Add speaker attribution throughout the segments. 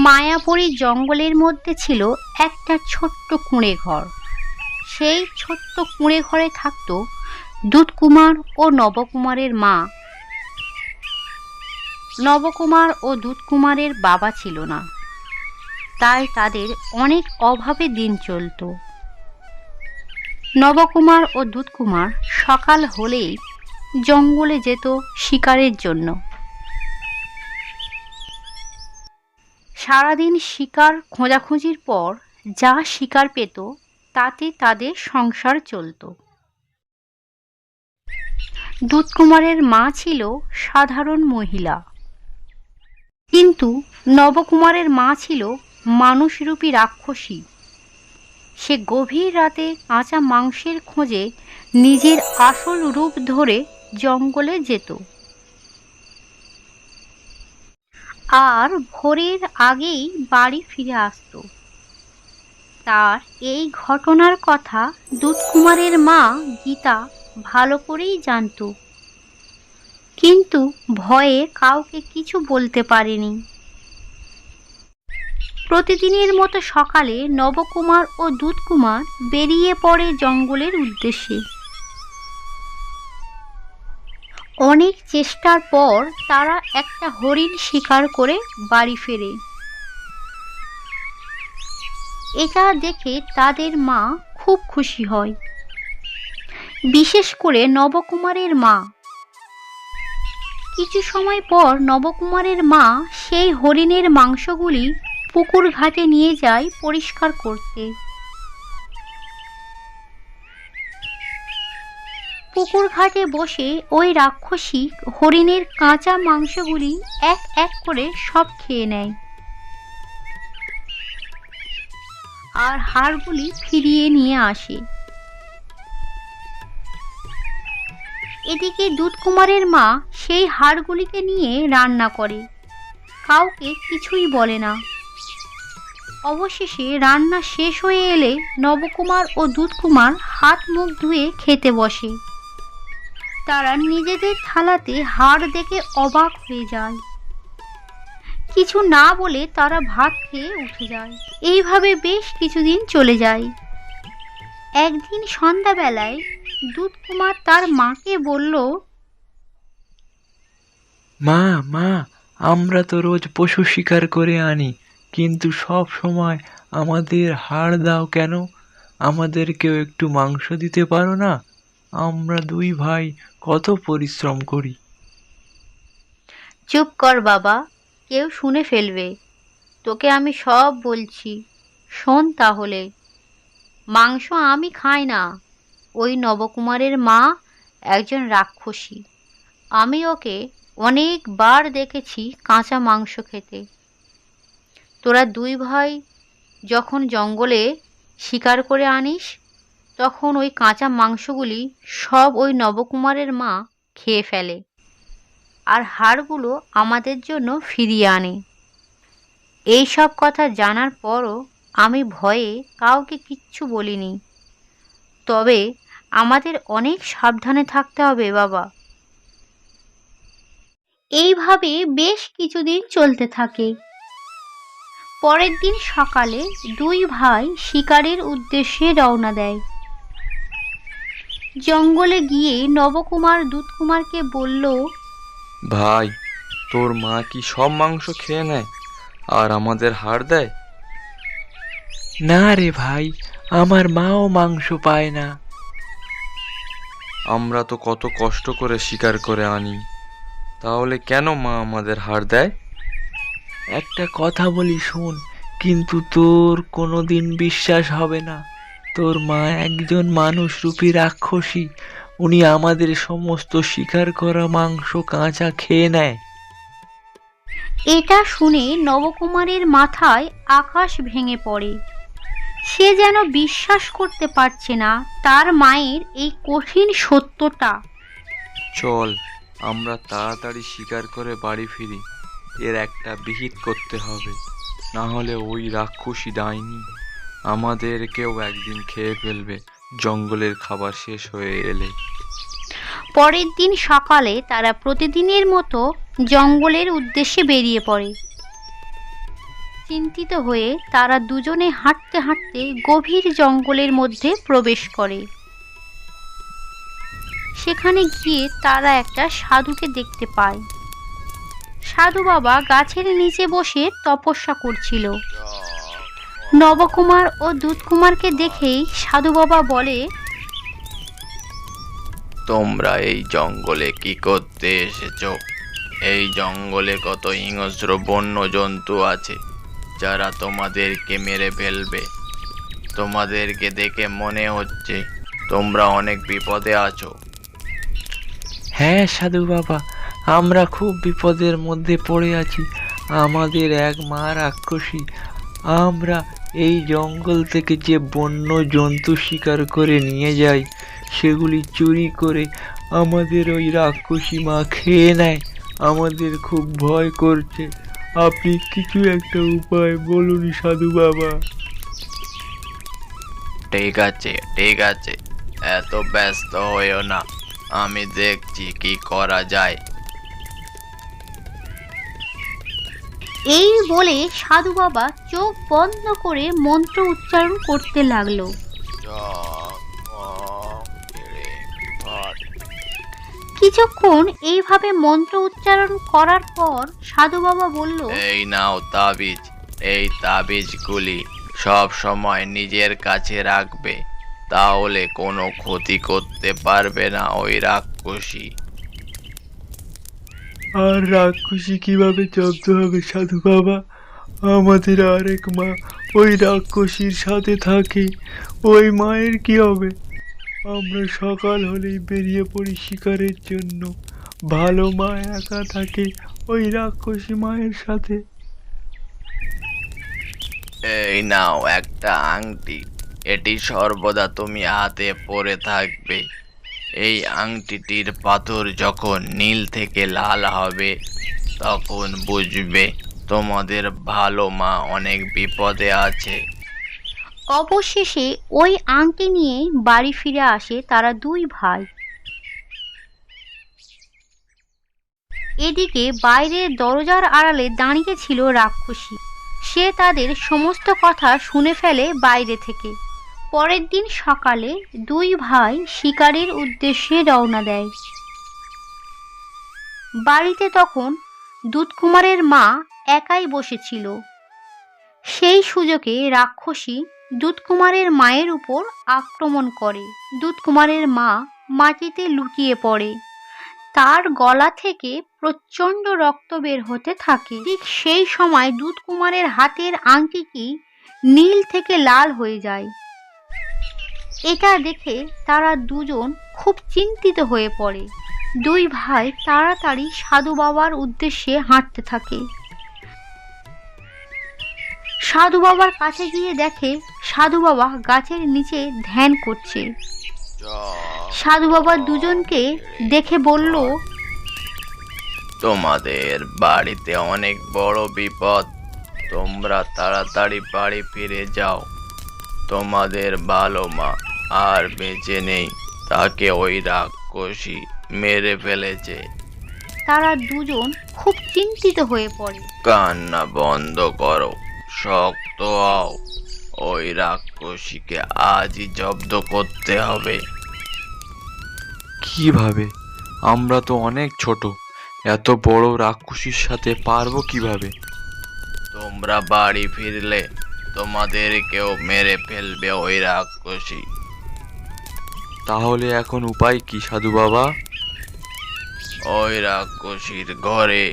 Speaker 1: মায়াপুরী জঙ্গলের মধ্যে ছিল একটা ছোট্ট কুঁড়ে ঘর। সেই ছোট্ট কুঁড়ে ঘরে থাকত দুধকুমার ও নবকুমারের মা। নবকুমার ও দুধকুমারের বাবা ছিল না, তাই তাদের অনেক অভাবে দিন চলত। নবকুমার ও দুধকুমার সকাল হলেই জঙ্গলে যেত শিকারের জন্য। সারাদিন শিকার খোঁজাখুঁজির পর যা শিকার পেত তাতে তাদের সংসার চলত। দুধকুমারের মা ছিল সাধারণ মহিলা, কিন্তু নবকুমারের মা ছিল মানুষরূপী রাক্ষসী। সে গভীর রাতে কাঁচা মাংসের খোঁজে নিজের আসল রূপ ধরে জঙ্গলে যেত, আর ভোরের আগেই বাড়ি ফিরে আসত। তার এই ঘটনার কথা দুধকুমারের মা গীতা ভালো করেই জানত, কিন্তু ভয়ে কাউকে কিছু বলতে পারেনি। প্রতিদিনের মতো সকালে নবকুমার ও দুধকুমার বেরিয়ে পড়ে জঙ্গলের উদ্দেশ্যে। অনেক চেষ্টার পর তারা একটা হরিণ শিকার করে বাড়ি ফেরে। এটা দেখে তাদের মা খুব খুশি হয়, বিশেষ করে নবকুমারের মা। কিছু সময় পর নবকুমারের মা সেই হরিণের মাংসগুলি পুকুর ঘাটে নিয়ে যায় পরিষ্কার করতে। পুকুর ঘাটে বসে ওই রাক্ষসী হরিণের কাঁচা মাংসগুলি এক এক করে সব খেয়ে নেয়, আর হাড়গুলি ফিরিয়ে নিয়ে আসে। এদিকে দুধকুমারের মা সেই হাড়গুলিকে নিয়ে রান্না করে, কাউকে কিছুই বলে না। অবশেষে রান্না শেষ হয়ে এলে নবকুমার ও দুধকুমার হাত মুখ ধুয়ে খেতে বসে। তারা নিজেদের থালাতে হাড় দেখে অবাক হয়ে যায়। কিছু না বলে তারা ভাত খেয়ে উঠে যায়। এইভাবে বেশ কিছুদিন চলে যায়। একদিন সন্ধ্যাবেলায় দুধকুমার তার মাকে বলল,
Speaker 2: মা মা, আমরা তো রোজ পশু শিকার করে আনি, কিন্তু সব সময় আমাদের হাড় দাও কেন? আমাদেরকেও একটু মাংস দিতে পারো না? আমরা দুই ভাই কত পরিশ্রম করি।
Speaker 1: চুপ কর বাবা, কেউ শুনে ফেলবে। তোকে আমি সব বলছি, শোন তাহলে। মাংস আমি খাই না। ওই নবকুমারের মা একজন রাক্ষসী। আমি ওকে অনেকবার দেখেছি কাঁচা মাংস খেতে। তোরা দুই ভাই যখন জঙ্গলে শিকার করে আনিস, তখন ওই কাঁচা মাংসগুলি সব ওই নবকুমারের মা খেয়ে ফেলে, আর হাড়গুলো আমাদের জন্য ফিরিয়ে আনে। এই সব কথা জানার পরও আমি ভয়ে কাউকে কিচ্ছু বলিনি। তবে আমাদের অনেক সাবধানে থাকতে হবে বাবা। এইভাবে বেশ কিছুদিন চলতে থাকে। পরের দিন সকালে দুই ভাই শিকারের উদ্দেশ্যে রওনা দেয়। জঙ্গলে গিয়ে নবকুমার দুধকুমারকে বলল,
Speaker 3: ভাই, তোর মা কি সব মাংস খেয়ে নেয় আর আমাদের হাড় দেয়?
Speaker 2: না রে ভাই, আমার মাও মাংস পায় না।
Speaker 3: আমরা তো কত কষ্ট করে শিকার করে আনি, তাহলে কেন মা আমাদের হাড় দেয়?
Speaker 2: একটা কথা বলি শোন, কিন্তু তোর কোনোদিন বিশ্বাস হবে না। তোর মা একজন মানুষরূপী রাক্ষসী। উনি আমাদের সমস্ত শিকার করা মাংস কাঁচা খেয়ে নেয়।
Speaker 1: এটা শুনে নবকুমারের মাথায় আকাশ ভেঙে পড়ে। সে যেন বিশ্বাস করতে পারছে না তার মায়ের এই কঠিন সত্যটা।
Speaker 3: চল, আমরা তাড়াতাড়ি শিকার করে বাড়ি ফিরি। এর একটা বিহিত করতে হবে, না হলে ওই রাক্ষসী ডাইনি আমাদেরকেও একদিন খেয়ে ফেলবে জঙ্গলের খাবার শেষ হয়ে এলে।
Speaker 1: পরের দিন সকালে তারা প্রতিদিনের মতো জঙ্গলের উদ্দেশ্যে বেরিয়ে পড়ে। চিন্তিত হয়ে তারা দুজনে হাঁটতে হাঁটতে গভীর জঙ্গলের মধ্যে প্রবেশ করে। সেখানে গিয়ে তারা একটা সাধুকে দেখতে পায়। সাধু বাবা গাছের নিচে বসে তপস্যা করছিল। নবকুমার ও দুধকুমারকে দেখেই সাধু বাবা বলে,
Speaker 4: তোমরা এই জঙ্গলে কি করতে এসেছো? এই জঙ্গলে কত হিংস্র বন্য জন্তু আছে যারা তোমাদেরকে মেরে ফেলবে। তোমাদেরকে দেখে মনে হচ্ছে তোমরা অনেক বিপদে আছো।
Speaker 2: হ্যাঁ সাধু বাবা, আমরা খুব বিপদের মধ্যে পড়ে আছি। আমাদের এক মা রাক্ষসী। আমরা এই জঙ্গল থেকে যে বন্য জন্তু শিকার করে নিয়ে যাই, সেগুলি চুরি করে আমাদের ওই রাক্ষসী মা খেয়ে নেয়। আমাদের খুব ভয় করছে। আপনি কিছু একটা উপায় বলুন সাধু বাবা।
Speaker 4: ঠিক আছে, ঠিক আছে, এত ব্যস্ত হইও না, আমি দেখছি কি করা যায়।
Speaker 1: এই বলে সাধু বাবা চোখ বন্ধ করে মন্ত্র উচ্চারণ করতে লাগলো। কিছুক্ষণ এইভাবে মন্ত্র উচ্চারণ করার পর সাধু বাবা বলল,
Speaker 4: এই নাও তাবিজ। এই তাবিজগুলি সব সময় নিজের কাছে রাখবে, তাহলে কোনো ক্ষতি করতে পারবে না ওই রাক্ষসী।
Speaker 2: আর রাক্ষসী কিভাবে জব্দ হবে সাধু বাবা? আমাদের আরেক মা ওই রাক্ষসীর সাথে থাকে। ওই মায়ের কি হবে? আমরা সকাল হলেই বেরিয়ে পড়ি শিকারের জন্য। ভালো মা একা থাকে ওই রাক্ষসী মায়ের সাথে।
Speaker 4: এই নাও একটা আংটি, এটি সর্বদা তুমি হাতে পরে থাকবে। এই আংটিটির পাথর যখন নীল থেকে লাল হবে, তখন বুঝবে তোমাদের ভালো মা অনেক বিপদে আছে।
Speaker 1: অবশেষে ওই আংটি নিয়ে বাড়ি ফিরে আসে তারা দুই ভাই। এদিকে বাইরের দরজার আড়ালে দাঁড়িয়ে ছিল রাক্ষসী। সে তাদের সমস্ত কথা শুনে ফেলে বাইরে থেকে। পরের দিন সকালে দুই ভাই শিকারের উদ্দেশ্যে রওনা দেয়। বাড়িতে তখন দুধকুমারের মা একাই বসেছিল। সেই সুযোগে রাক্ষসী দুধকুমারের মায়ের উপর আক্রমণ করে। দুধকুমারের মা মাটিতে লুটিয়ে পড়ে। তার গলা থেকে প্রচণ্ড রক্ত বের হতে থাকে। ঠিক সেই সময় দুধকুমারের হাতের আংটিটি নীল থেকে লাল হয়ে যায়। এটা দেখে তারা দুজন খুব চিন্তিত হয়ে পড়ে। দুই ভাই তাড়াতাড়ি সাধু বাবার উদ্দেশ্যে হাঁটতে থাকে। সাধু বাবার কাছে গিয়ে দেখে সাধু বাবা গাছের নিচে ধ্যান করছে। সাধু বাবা দুজনকে দেখে বলল,
Speaker 4: তোমাদের বাড়িতে অনেক বড় বিপদ, তোমরা তাড়াতাড়ি বাড়ি ফিরে যাও। তোমাদের ভালো মা আর বেঁচে নেই, তাকে ওই রাক্ষসী মেরে ফেলেছে।
Speaker 1: তারা দুজন খুব চিন্তিত হয়ে পড়ে।
Speaker 4: কান্না বন্ধ করো, শক্ত হও, ওই রাক্ষসীকে আজই জব্দ করতে হবে।
Speaker 3: কিভাবে? আমরা তো অনেক ছোট, এত বড় রাক্ষসীর সাথে পারবো কিভাবে?
Speaker 4: তোমরা বাড়ি ফিরলে তোমাদেরকেও মেরে ফেলবে ওই রাক্ষসী।
Speaker 3: তাহলে এখন উপায় কি সাধু বাবা?
Speaker 4: ওই রাক্ষসীর ঘরে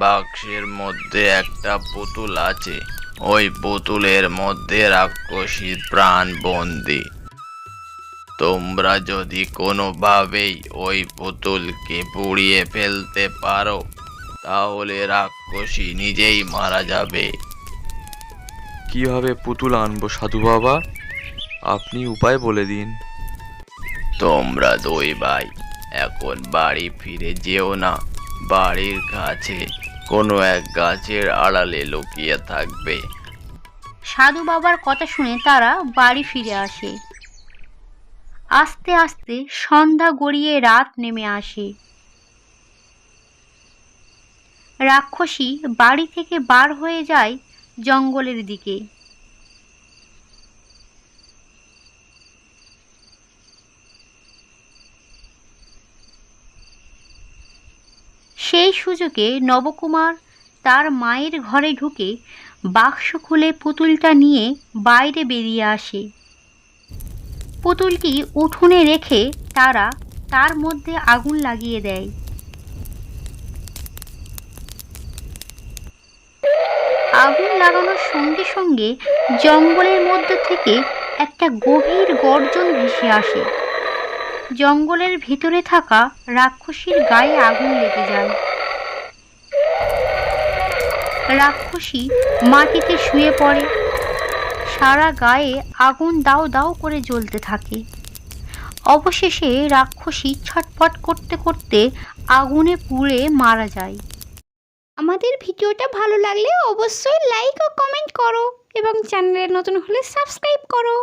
Speaker 4: বাক্সের মধ্যে একটা পুতুল আছে। ওই পুতুলের মধ্যে রাক্ষসীর প্রাণ বন্দি। তোমরা যদি কোনোভাবেই ওই পুতুলকে পুড়িয়ে ফেলতে পারো, তাহলে রাক্ষসী নিজেই মারা যাবে।
Speaker 3: কিভাবে পুতুল আনবো সাধু বাবা? আপনি উপায় বলে দিন।
Speaker 4: তোমরা দুই ভাই এখন বাড়ি ফিরে যেও না, বাড়ির কাছে কোনো এক গাছের আড়ালে লুকিয়ে থাকবে।
Speaker 1: সাধু বাবার কথা শুনে তারা বাড়ি ফিরে আসে। আস্তে আস্তে সন্ধ্যা গড়িয়ে রাত নেমে আসে। রাক্ষসী বাড়ি থেকে বার হয়ে যায় জঙ্গলের দিকে। সেই সুযোগে নবকুমার তার মায়ের ঘরে ঢুকে বাক্স খুলে পুতুলটা নিয়ে বাইরে বেরিয়ে আসে। পুতুলটি উঠোনে রেখে তারা তার মধ্যে আগুন লাগিয়ে দেয়। আগুন লাগানোর সঙ্গে সঙ্গে জঙ্গলের মধ্য থেকে একটা গভীর গর্জন ভেসে আসে। জঙ্গলের ভিতরে থাকা রাক্ষসীর গায়ে আগুন লেগে যায়। রাক্ষসী মাটিতে শুয়ে পড়ে। সারা গায়ে আগুন দাউ দাউ করে জ্বলতে থাকে। অবশেষে রাক্ষসী ছটফট করতে করতে আগুনে পুড়ে মারা যায়।
Speaker 5: আমাদের ভিডিওটা ভালো লাগলে অবশ্যই লাইক ও কমেন্ট করো এবং চ্যানেলে নতুন হলে সাবস্ক্রাইব করো।